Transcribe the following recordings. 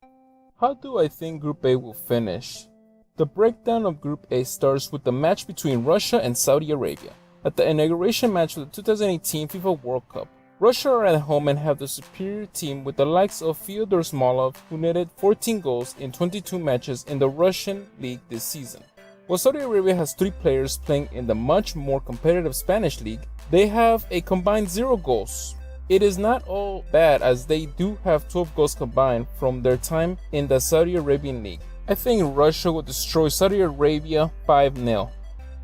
How do I think Group A will finish? The breakdown of Group A starts with the match between Russia and Saudi Arabia at the inauguration match of the 2018 FIFA World Cup. Russia are at home and have the superior team with the likes of Fyodor Smolov, who netted 14 goals in 22 matches in the Russian league this season. While Saudi Arabia has 3 players playing in the much more competitive Spanish league, they have a combined 0 goals. It is not all bad, as they do have 12 goals combined from their time in the Saudi Arabian league. I think Russia will destroy Saudi Arabia 5-0.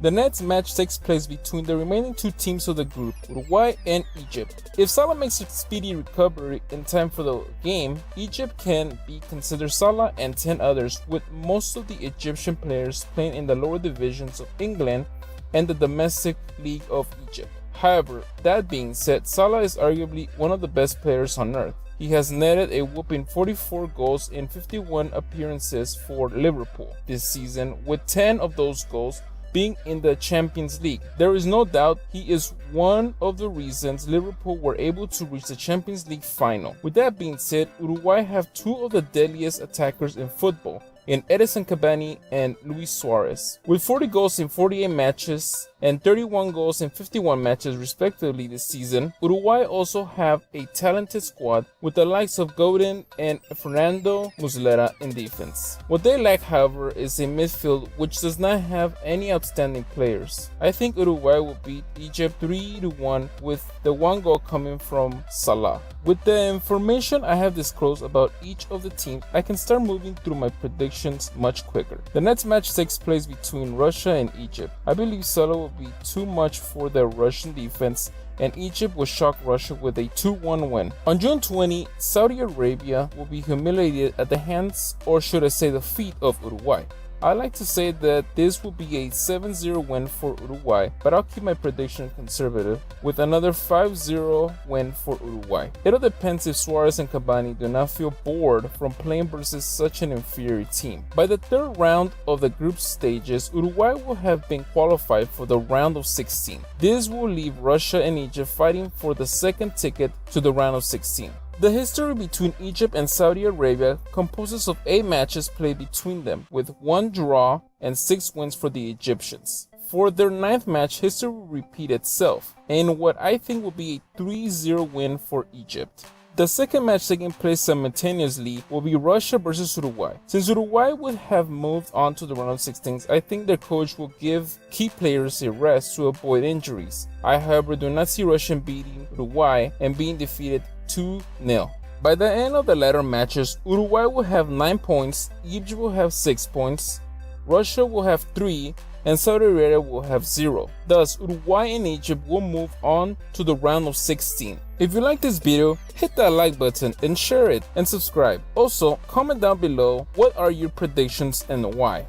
The next match takes place between the remaining 2 teams of the group, Uruguay and Egypt. If Salah makes a speedy recovery in time for the game, Egypt can be considered Salah and 10 others, with most of the Egyptian players playing in the lower divisions of England and the domestic league of Egypt. However, that being said, Salah is arguably one of the best players on earth. He has netted a whopping 44 goals in 51 appearances for Liverpool this season, with 10 of those goals being in the Champions League. There is no doubt he is one of the reasons Liverpool were able to reach the Champions League final. With that being said, Uruguay have 2 of the deadliest attackers in football, in Edison Cavani and Luis Suarez. With 40 goals in 48 matches and 31 goals in 51 matches respectively this season, Uruguay also have a talented squad with the likes of Godin and Fernando Muslera in defense. What they lack, however, is a midfield which does not have any outstanding players. I think Uruguay will beat Egypt 3-1, with the 1 goal coming from Salah. With the information I have disclosed about each of the teams, I can start moving through my predictions much quicker. The next match takes place between Russia and Egypt. I believe Salah will be too much for the Russian defense, and Egypt will shock Russia with a 2-1 win. On June 20, Saudi Arabia will be humiliated at the hands, or should I say the feet, of Uruguay. I like to say that this will be a 7-0 win for Uruguay, but I'll keep my prediction conservative with another 5-0 win for Uruguay. It all depends if Suarez and Cavani do not feel bored from playing versus such an inferior team. By the 3rd round of the group stages, Uruguay will have been qualified for the round of 16. This will leave Russia and Egypt fighting for the 2nd ticket to the round of 16. The history between Egypt and Saudi Arabia composes of 8 matches played between them, with 1 draw and 6 wins for the Egyptians. For their 9th match, history will repeat itself, in what I think will be a 3-0 win for Egypt. The 2nd match taking place simultaneously will be Russia versus Uruguay. Since Uruguay would have moved on to the round of 16, I think their coach will give key players a rest to avoid injuries. I, however, do not see Russia beating Uruguay and being defeated 2-0. By the end of the latter matches, Uruguay will have 9 points, Egypt will have 6 points, Russia will have 3, and Saudi Arabia will have 0. Thus, Uruguay and Egypt will move on to the round of 16. If you like this video, hit that like button and share it and subscribe. Also, comment down below what are your predictions and why.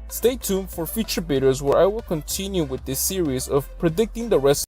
Stay tuned for future videos where I will continue with this series of predicting the rest